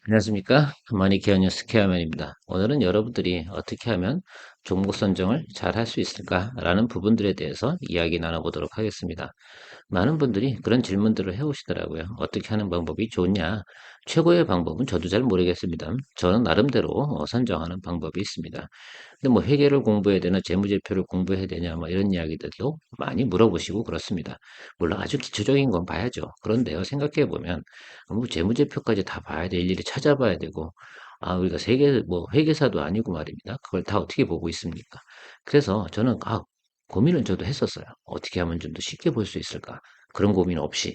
안녕하십니까? 마니케어 뉴스 케어맨입니다. 오늘은 여러분들이 어떻게 하면 종목 선정을 잘 할 수 있을까라는 부분들에 대해서 이야기 나눠보도록 하겠습니다. 많은 분들이 그런 질문들을 해오시더라고요. 어떻게 하는 방법이 좋냐? 최고의 방법은 저도 잘 모르겠습니다. 저는 나름대로 선정하는 방법이 있습니다. 근데 뭐 회계를 공부해야 되나 재무제표를 공부해야 되냐 뭐 이런 이야기들도 많이 물어보시고 그렇습니다. 물론 아주 기초적인 건 봐야죠. 그런데요, 생각해 보면 뭐 재무제표까지 다 봐야 돼 일일이 찾아봐야 되고 우리가 세계 뭐 회계사도 아니고 말입니다. 그걸 다 어떻게 보고 있습니까? 그래서 저는 고민을 저도 했었어요. 어떻게 하면 좀 더 쉽게 볼 수 있을까? 그런 고민 없이.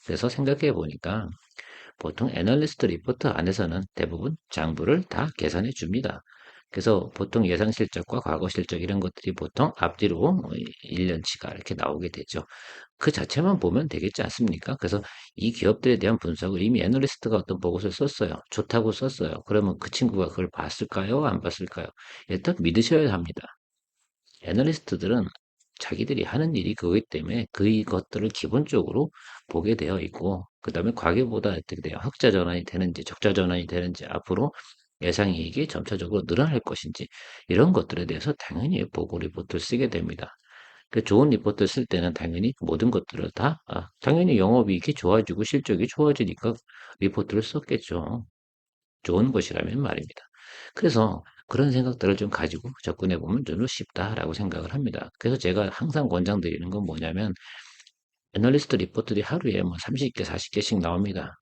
그래서 생각해 보니까 보통 애널리스트 리포트 안에서는 대부분 장부를 다 계산해 줍니다. 그래서 보통 예상 실적과 과거 실적 이런 것들이 보통 앞뒤로 1년치가 이렇게 나오게 되죠. 그 자체만 보면 되겠지 않습니까? 그래서 이 기업들에 대한 분석을 이미 애널리스트가 어떤 보고서를 썼어요. 좋다고 썼어요. 그러면 그 친구가 그걸 봤을까요? 안 봤을까요? 일단 믿으셔야 합니다. 애널리스트들은 자기들이 하는 일이 그거기 때문에 그것들을 기본적으로 보게 되어 있고, 그 다음에 과거보다 어떻게 돼요? 흑자 전환이 되는지, 적자 전환이 되는지, 앞으로 예상 이익이 점차적으로 늘어날 것인지, 이런 것들에 대해서 당연히 보고 리포트를 쓰게 됩니다. 그 좋은 리포트를 쓸 때는 당연히 모든 것들을 당연히 영업이익이 좋아지고 실적이 좋아지니까 리포트를 썼겠죠. 좋은 것이라면 말입니다. 그래서 그런 생각들을 좀 가지고 접근해 보면 좀 더 쉽다라고 생각을 합니다. 그래서 제가 항상 권장드리는 건 뭐냐면 애널리스트 리포트들이 하루에 뭐 30개, 40개씩 나옵니다.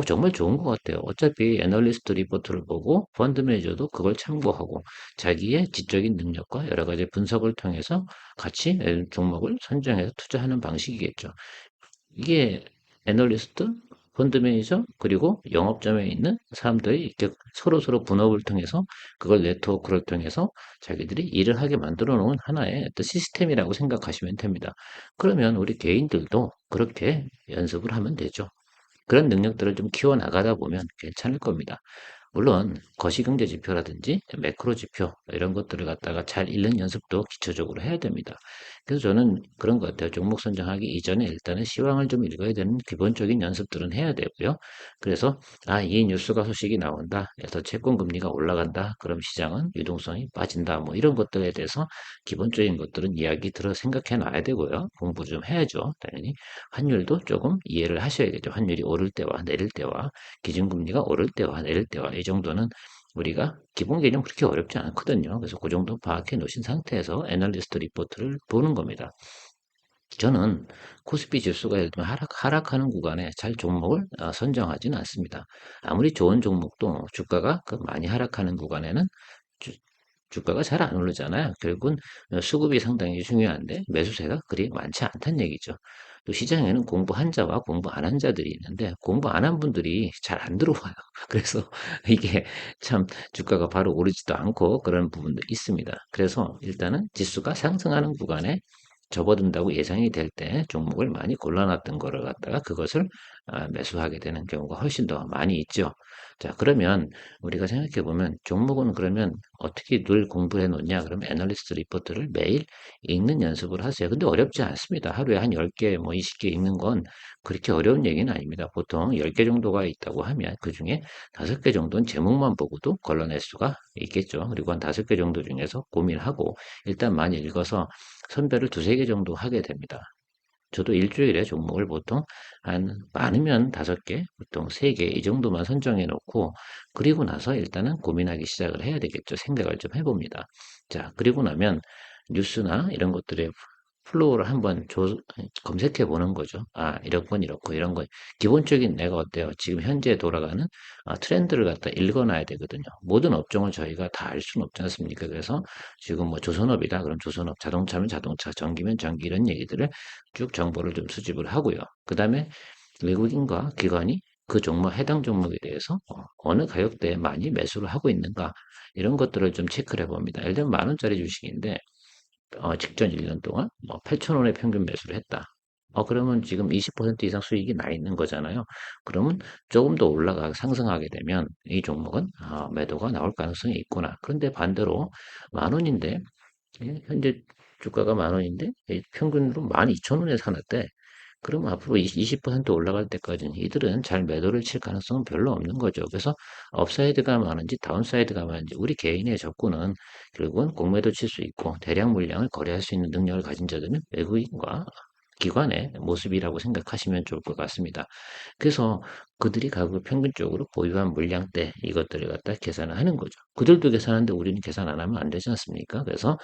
정말 좋은 것 같아요. 어차피 애널리스트 리포트를 보고 펀드 매니저도 그걸 참고하고 자기의 지적인 능력과 여러 가지 분석을 통해서 같이 종목을 선정해서 투자하는 방식이겠죠. 이게 애널리스트, 펀드 매니저, 그리고 영업점에 있는 사람들이 이렇게 서로서로 분업을 통해서 그걸 네트워크를 통해서 자기들이 일을 하게 만들어 놓은 하나의 어떤 시스템이라고 생각하시면 됩니다. 그러면 우리 개인들도 그렇게 연습을 하면 되죠. 그런 능력들을 좀 키워나가다 보면 괜찮을 겁니다. 물론 거시경제 지표라든지 매크로 지표 이런 것들을 갖다가 잘 읽는 연습도 기초적으로 해야 됩니다. 그래서 저는 그런 것 같아요. 종목 선정하기 이전에 일단은 시황을 좀 읽어야 되는 기본적인 연습들은 해야 되고요. 그래서 이 뉴스가 소식이 나온다. 그래서 채권 금리가 올라간다. 그럼 시장은 유동성이 빠진다. 뭐 이런 것들에 대해서 기본적인 것들은 이야기 들어 생각해 놔야 되고요. 공부 좀 해야죠. 당연히 환율도 조금 이해를 하셔야겠죠. 환율이 오를 때와 내릴 때와 기준금리가 오를 때와 내릴 때와 이 정도는 우리가 기본 개념 그렇게 어렵지 않거든요. 그래서 그 정도 파악해 놓으신 상태에서 애널리스트 리포트를 보는 겁니다. 저는 코스피 지수가 예를 들면 하락하는 구간에 잘 종목을 선정하지는 않습니다. 아무리 좋은 종목도 주가가 그 많이 하락하는 구간에는 주, 주가가 잘 안 오르잖아요. 결국은 수급이 상당히 중요한데 매수세가 그리 많지 않다는 얘기죠. 또 시장에는 공부 한 자와 공부 안 한 자들이 있는데 공부 안 한 분들이 잘 안 들어와요. 그래서 이게 참 주가가 바로 오르지도 않고 그런 부분도 있습니다. 그래서 일단은 지수가 상승하는 구간에 접어든다고 예상이 될 때 종목을 많이 골라놨던 거를 갖다가 그것을 매수하게 되는 경우가 훨씬 더 많이 있죠. 자, 그러면 우리가 생각해 보면 종목은 그러면 어떻게 늘 공부해 놓냐? 그러면 애널리스트 리포트를 매일 읽는 연습을 하세요. 근데 어렵지 않습니다. 하루에 한 10개, 뭐 20개 읽는 건 그렇게 어려운 얘기는 아닙니다. 보통 10개 정도가 있다고 하면 그중에 5개 정도는 제목만 보고도 걸러낼 수가 있겠죠. 그리고 한 5개 정도 중에서 고민하고 일단 많이 읽어서 선별을 두세 개 정도 하게 됩니다. 저도 일주일에 종목을 보통 한 많으면 5개, 보통 3개 이 정도만 선정해 놓고 그리고 나서 일단은 고민하기 시작을 해야 되겠죠. 생각을 좀 해봅니다. 자, 그리고 나면 뉴스나 이런 것들에 플로우를 한번 검색해 보는 거죠. 이런 건 이렇고 이런 건 기본적인 내가 어때요? 지금 현재 돌아가는 트렌드를 갖다 읽어놔야 되거든요. 모든 업종을 저희가 다 알 수는 없지 않습니까? 그래서 지금 뭐 조선업이다. 그럼 조선업, 자동차면 자동차, 전기면 전기 이런 얘기들을 쭉 정보를 좀 수집을 하고요. 그 다음에 외국인과 기관이 그 종목, 해당 종목에 대해서 어느 가격대에 많이 매수를 하고 있는가 이런 것들을 좀 체크를 해봅니다. 예를 들면 10,000원짜리 주식인데 직전 1년 동안 뭐 8,000원에 평균 매수를 했다. 그러면 지금 20% 이상 수익이 나 있는 거잖아요. 그러면 조금 더 상승하게 되면 이 종목은 매도가 나올 가능성이 있구나. 그런데 반대로 10,000원인데, 현재 주가가 10,000원인데, 평균으로 12,000원에 사놨대. 그러면 앞으로 20% 올라갈 때까지는 이들은 잘 매도를 칠 가능성은 별로 없는 거죠. 그래서 업사이드가 많은지 다운사이드가 많은지 우리 개인의 적군은 결국은 공매도 칠 수 있고 대량 물량을 거래할 수 있는 능력을 가진 자들은 외국인과 기관의 모습이라고 생각하시면 좋을 것 같습니다. 그래서 그들이 가격을 평균적으로 보유한 물량대 이것들을 갖다 계산을 하는 거죠. 그들도 계산하는데 우리는 계산 안 하면 안 되지 않습니까? 그래서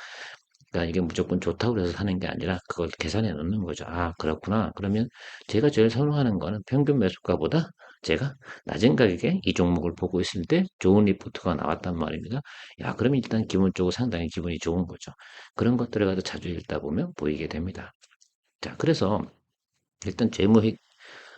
그러니까 이게 무조건 좋다고 해서 사는 게 아니라 그걸 계산해 놓는 거죠. 아, 그렇구나. 그러면 제가 제일 선호하는 거는 평균 매수가보다 제가 낮은 가격에 이 종목을 보고 있을 때 좋은 리포트가 나왔단 말입니다. 야, 그러면 일단 기본적으로 상당히 기분이 좋은 거죠. 그런 것들을 가지고 자주 읽다 보면 보이게 됩니다. 자, 그래서 일단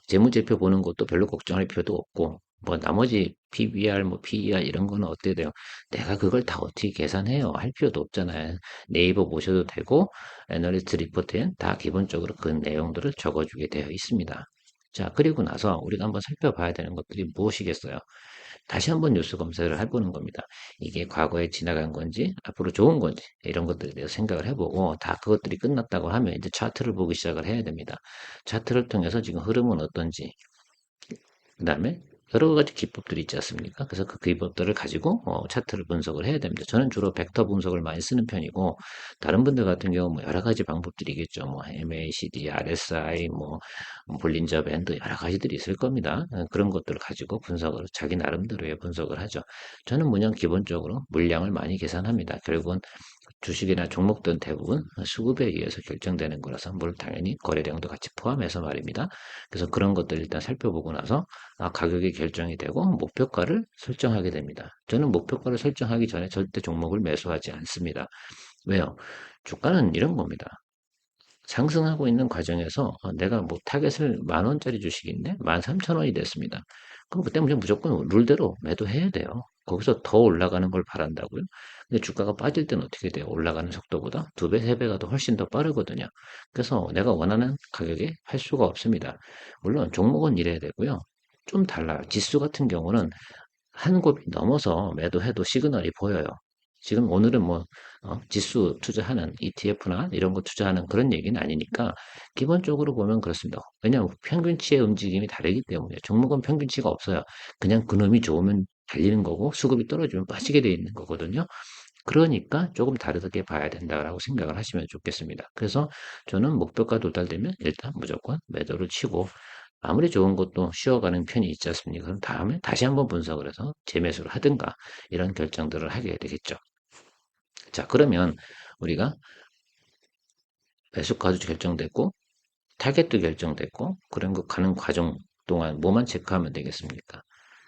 재무제표 보는 것도 별로 걱정할 필요도 없고, 뭐 나머지 PBR, 뭐 PER 이런 거는 어때야 돼요? 내가 그걸 다 어떻게 계산해요? 할 필요도 없잖아요. 네이버 보셔도 되고, 애널리스트 리포트엔 다 기본적으로 그 내용들을 적어주게 되어 있습니다. 자, 그리고 나서 우리가 한번 살펴봐야 되는 것들이 무엇이겠어요? 다시 한번 뉴스 검색을 해보는 겁니다. 이게 과거에 지나간 건지 앞으로 좋은 건지 이런 것들에 대해서 생각을 해보고 다 그것들이 끝났다고 하면 이제 차트를 보기 시작을 해야 됩니다. 차트를 통해서 지금 흐름은 어떤지 그 다음에 여러 가지 기법들이 있지 않습니까? 그래서 그 기법들을 가지고 차트를 분석을 해야 됩니다. 저는 주로 벡터 분석을 많이 쓰는 편이고 다른 분들 같은 경우 뭐 여러 가지 방법들이 겠죠. 뭐 MACD, RSI, 뭐 볼린저 밴드 여러 가지들이 있을 겁니다. 그런 것들을 가지고 분석을 자기 나름대로의 분석을 하죠. 저는 그냥 기본적으로 물량을 많이 계산합니다. 결국은 주식이나 종목들은 대부분 수급에 의해서 결정되는 거라서 물론 당연히 거래량도 같이 포함해서 말입니다. 그래서 그런 것들 일단 살펴보고 나서 가격이 결정이 되고 목표가를 설정하게 됩니다. 저는 목표가를 설정하기 전에 절대 종목을 매수하지 않습니다. 왜요? 주가는 이런 겁니다. 상승하고 있는 과정에서 내가 뭐 타겟을 10,000원짜리 주식인데 13,000원이 됐습니다. 그럼 그때 무조건 룰대로 매도해야 돼요. 거기서 더 올라가는 걸 바란다고요? 근데 주가가 빠질 때는 어떻게 돼요? 올라가는 속도보다 2배, 3배가 더 훨씬 더 빠르거든요. 그래서 내가 원하는 가격에 할 수가 없습니다. 물론 종목은 이래야 되고요. 좀 달라요. 지수 같은 경우는 한 곱이 넘어서 매도해도 시그널이 보여요. 지금 오늘은 뭐 지수 투자하는 ETF나 이런 거 투자하는 그런 얘기는 아니니까 기본적으로 보면 그렇습니다. 왜냐하면 평균치의 움직임이 다르기 때문에 종목은 평균치가 없어요. 그냥 그놈이 좋으면 달리는 거고 수급이 떨어지면 빠지게 돼 있는 거거든요. 그러니까 조금 다르게 봐야 된다라고 생각을 하시면 좋겠습니다. 그래서 저는 목표가 도달되면 일단 무조건 매도를 치고 아무리 좋은 것도 쉬어가는 편이 있지 않습니까? 그럼 다음에 다시 한번 분석을 해서 재매수를 하든가 이런 결정들을 하게 되겠죠. 자, 그러면 우리가 매수가도 결정됐고 타겟도 결정됐고 그런 거 가는 과정 동안 뭐만 체크하면 되겠습니까?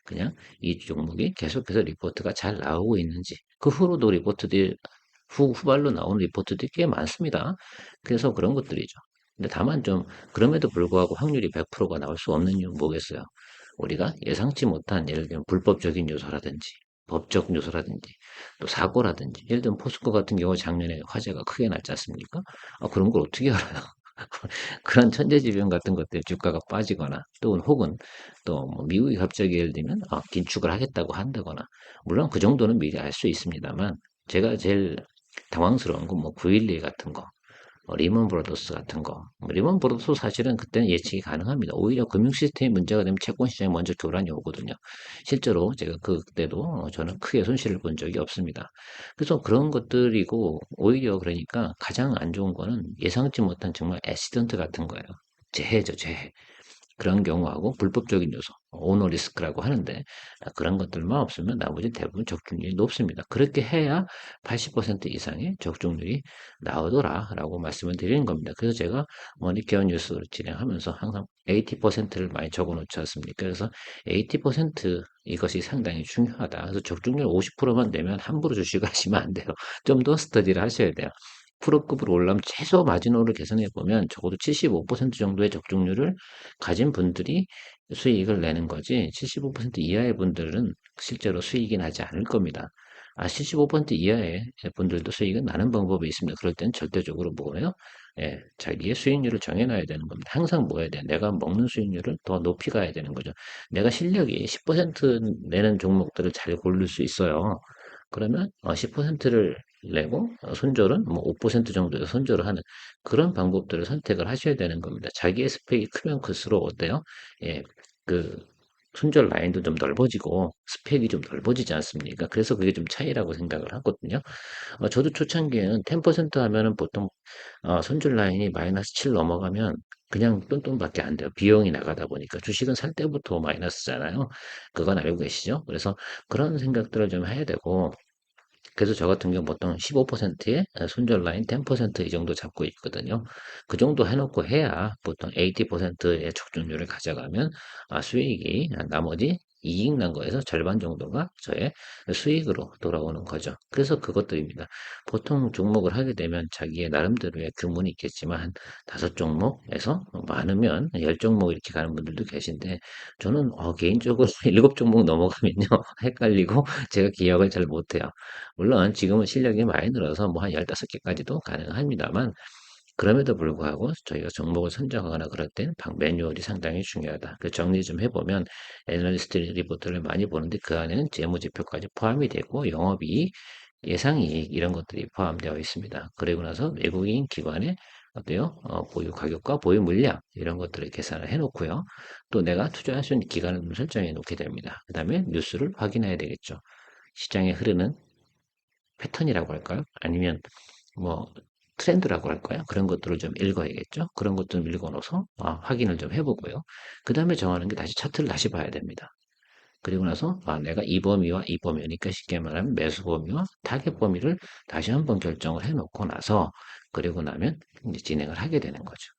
그냥 이 종목이 계속해서 리포트가 잘 나오고 있는지 그 후로도 리포트들이 후발로 나오는 리포트들이 꽤 많습니다. 그래서 그런 것들이죠. 근데 다만 좀 그럼에도 불구하고 확률이 100%가 나올 수 없는 이유는 뭐겠어요? 우리가 예상치 못한 예를 들면 불법적인 요소라든지 법적 요소라든지 또 사고라든지 예를 들면 포스코 같은 경우 작년에 화재가 크게 났지 않습니까? 그런 걸 어떻게 알아요? 그런 천재지변 같은 것들 주가가 빠지거나 또 혹은 또뭐 미국이 갑자기 예를 들면 긴축을 하겠다고 한다거나 물론 그 정도는 미리 알 수 있습니다만 제가 제일 당황스러운 건 뭐 9.11 같은 거 리먼 브라더스 같은 거. 리먼 브라더스 사실은 그때는 예측이 가능합니다. 오히려 금융 시스템이 문제가 되면 채권 시장에 먼저 교란이 오거든요. 실제로 제가 그때도 저는 크게 손실을 본 적이 없습니다. 그래서 그런 것들이고 오히려 그러니까 가장 안 좋은 거는 예상치 못한 정말 애시던트 같은 거예요. 재해죠, 재해. 그런 경우하고 불법적인 요소, 오너 리스크라고 하는데 그런 것들만 없으면 나머지 대부분 적중률이 높습니다. 그렇게 해야 80% 이상의 적중률이 나오더라라고 말씀을 드리는 겁니다. 그래서 제가 머니케어 뉴스를 진행하면서 항상 80%를 많이 적어 놓지 않습니까? 그래서 80% 이것이 상당히 중요하다. 그래서 적중률 50%만 내면 함부로 주식을 하시면 안 돼요. 좀 더 스터디를 하셔야 돼요. 프로급으로 올라면 최소 마지노를 계산해 보면 적어도 75% 정도의 적중률을 가진 분들이 수익을 내는 거지 75% 이하의 분들은 실제로 수익이 나지 않을 겁니다. 75% 이하의 분들도 수익은 나는 방법이 있습니다. 그럴 땐 절대적으로 뭐예요? 자기의 수익률을 정해놔야 되는 겁니다. 항상 뭐 해야 돼? 내가 먹는 수익률을 더 높이 가야 되는 거죠. 내가 실력이 10% 내는 종목들을 잘 고를 수 있어요. 그러면 10%를 내고 손절은 뭐 5% 정도의 손절을 하는 그런 방법들을 선택을 하셔야 되는 겁니다. 자기의 스펙이 크면 클수록 어때요? 예, 그 손절 라인도 좀 넓어지고 스펙이 좀 넓어지지 않습니까? 그래서 그게 좀 차이라고 생각을 하거든요. 저도 초창기에는 10% 하면은 보통 손절 라인이 마이너스 7 넘어가면 그냥 똔똔밖에 안 돼요. 비용이 나가다 보니까 주식은 살 때부터 마이너스잖아요. 그건 알고 계시죠? 그래서 그런 생각들을 좀 해야 되고 그래서 저 같은 경우 보통 15%의 손절 라인 10%이 정도 잡고 있거든요. 그 정도 해놓고 해야 보통 80%의 적중률을 가져가면 수익이 나머지 이익 난 거에서 절반 정도가 저의 수익으로 돌아오는 거죠. 그래서 그것들입니다. 보통 종목을 하게 되면 자기의 나름대로의 규모는 있겠지만 한 5종목에서 많으면 10종목 이렇게 가는 분들도 계신데 저는 개인적으로 7종목 넘어가면요 헷갈리고 제가 기억을 잘 못해요. 물론 지금은 실력이 많이 늘어서 뭐 한 15개까지도 가능합니다만 그럼에도 불구하고 저희가 종목을 선정하거나 그럴 땐 방 매뉴얼이 상당히 중요하다. 그 정리 좀 해보면 애널리스트 리포트를 많이 보는데 그 안에는 재무지표까지 포함이 되고 영업이익, 예상이익 이런 것들이 포함되어 있습니다. 그리고 나서 외국인 기관의 어때요? 보유 가격과 보유 물량 이런 것들을 계산을 해놓고요. 또 내가 투자할 수 있는 기간을 좀 설정해 놓게 됩니다. 그 다음에 뉴스를 확인해야 되겠죠. 시장에 흐르는 패턴이라고 할까요? 아니면 뭐 트렌드라고 할까요? 그런 것들을 좀 읽어야겠죠. 그런 것들 좀 읽어놓아서 확인을 좀 해보고요. 그 다음에 정하는 게 다시 차트를 다시 봐야 됩니다. 그리고 나서 내가 이 범위와 이 범위니까 쉽게 말하면 매수 범위와 타겟 범위를 다시 한번 결정을 해놓고 나서 그리고 나면 이제 진행을 하게 되는 거죠.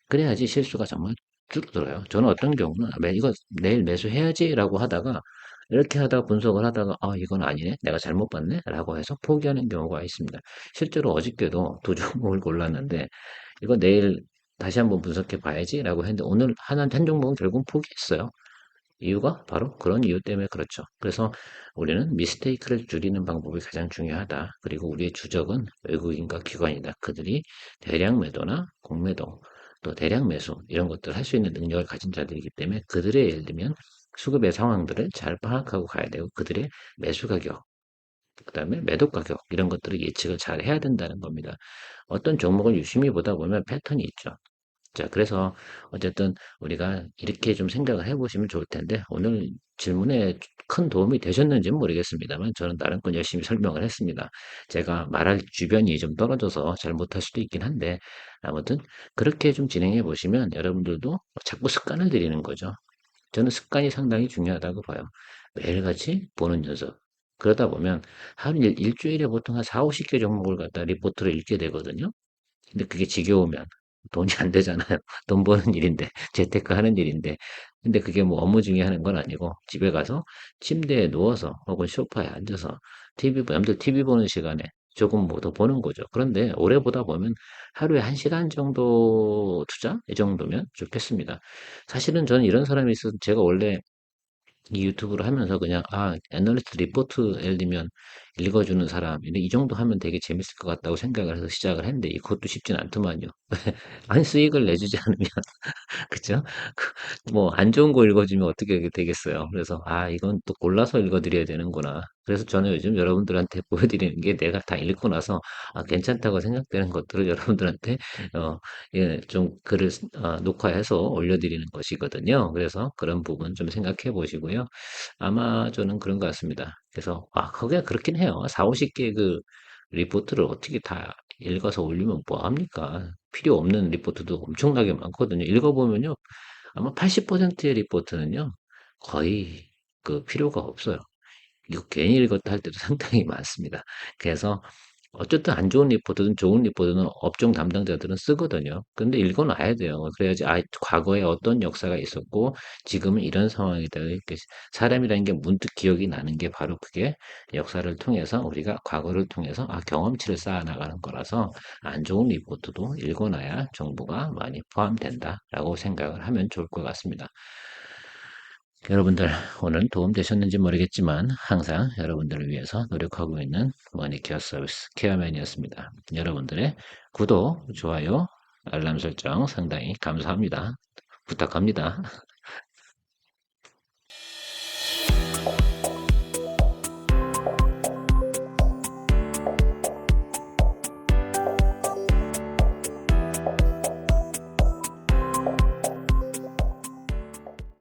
그래야지 실수가 정말 줄어들어요. 저는 어떤 경우는 이거 내일 매수해야지라고 하다가 이렇게 하다가 분석을 하다가 이건 아니네 내가 잘못 봤네 라고 해서 포기하는 경우가 있습니다. 실제로 어저께도 두 종목을 골랐는데 이거 내일 다시 한번 분석해 봐야지 라고 했는데 오늘 한 종목은 결국 포기했어요. 이유가 바로 그런 이유 때문에 그렇죠. 그래서 우리는 미스테이크를 줄이는 방법이 가장 중요하다. 그리고 우리의 주적은 외국인과 기관이다. 그들이 대량 매도나 공매도 또 대량 매수 이런 것들을 할 수 있는 능력을 가진 자들이기 때문에 그들의 예를 들면 수급의 상황들을 잘 파악하고 가야 되고 그들의 매수 가격 그다음에 매도 가격 이런 것들을 예측을 잘 해야 된다는 겁니다. 어떤 종목을 유심히 보다 보면 패턴이 있죠. 자, 그래서 어쨌든 우리가 이렇게 좀 생각을 해보시면 좋을 텐데 오늘 질문에 큰 도움이 되셨는지는 모르겠습니다만 저는 나름껏 열심히 설명을 했습니다. 제가 말할 주변이 좀 떨어져서 잘 못할 수도 있긴 한데 아무튼 그렇게 좀 진행해 보시면 여러분들도 자꾸 습관을 들이는 거죠. 저는 습관이 상당히 중요하다고 봐요. 매일같이 보는 연습. 그러다 보면 한 일주일에 보통 한 4, 50개 종목을 갖다 리포트를 읽게 되거든요. 근데 그게 지겨우면 돈이 안 되잖아요. 돈 버는 일인데, 재테크 하는 일인데. 근데 그게 뭐 업무 중에 하는 건 아니고, 집에 가서 침대에 누워서 혹은 소파에 앉아서 남들 TV 보는 시간에 조금 뭐 더 보는 거죠. 그런데 오래 보다 보면 하루에 1시간 정도 투자? 이 정도면 좋겠습니다. 사실은 저는 이런 사람이 있어서 제가 원래 이 유튜브를 하면서 그냥 애널리스트 리포트 예를 들면 읽어주는 사람 이 정도 하면 되게 재밌을 것 같다고 생각을 해서 시작을 했는데 이것도 쉽진 않더만요. 안 수익을 내주지 않으면 그죠? 뭐 안 좋은 거 읽어주면 어떻게 되겠어요. 그래서 이건 또 골라서 읽어드려야 되는구나. 그래서 저는 요즘 여러분들한테 보여드리는 게 내가 다 읽고 나서 괜찮다고 생각되는 것들을 여러분들한테 어, 좀 글을 녹화해서 올려드리는 것이거든요. 그래서 그런 부분 좀 생각해 보시고요. 아마 저는 그런 것 같습니다. 그래서 그게 그렇긴 해요. 4, 50개 그 리포트를 어떻게 다 읽어서 올리면 뭐 합니까? 필요 없는 리포트도 엄청나게 많거든요. 읽어보면요. 아마 80%의 리포트는요. 거의 그 필요가 없어요. 이거 괜히 읽었다 할 때도 상당히 많습니다. 그래서 어쨌든 안 좋은 리포트든 좋은 리포트든 업종 담당자들은 쓰거든요. 근데 읽어놔야 돼요. 그래야지 과거에 어떤 역사가 있었고 지금은 이런 상황이다. 이렇게 사람이라는 게 문득 기억이 나는 게 바로 그게 역사를 통해서 우리가 과거를 통해서 경험치를 쌓아 나가는 거라서 안 좋은 리포트도 읽어놔야 정보가 많이 포함된다라고 생각을 하면 좋을 것 같습니다. 여러분들 오늘 도움 되셨는지 모르겠지만 항상 여러분들을 위해서 노력하고 있는 머니케어 서비스 케어맨이었습니다. 여러분들의 구독, 좋아요, 알람 설정 상당히 감사합니다. 부탁합니다.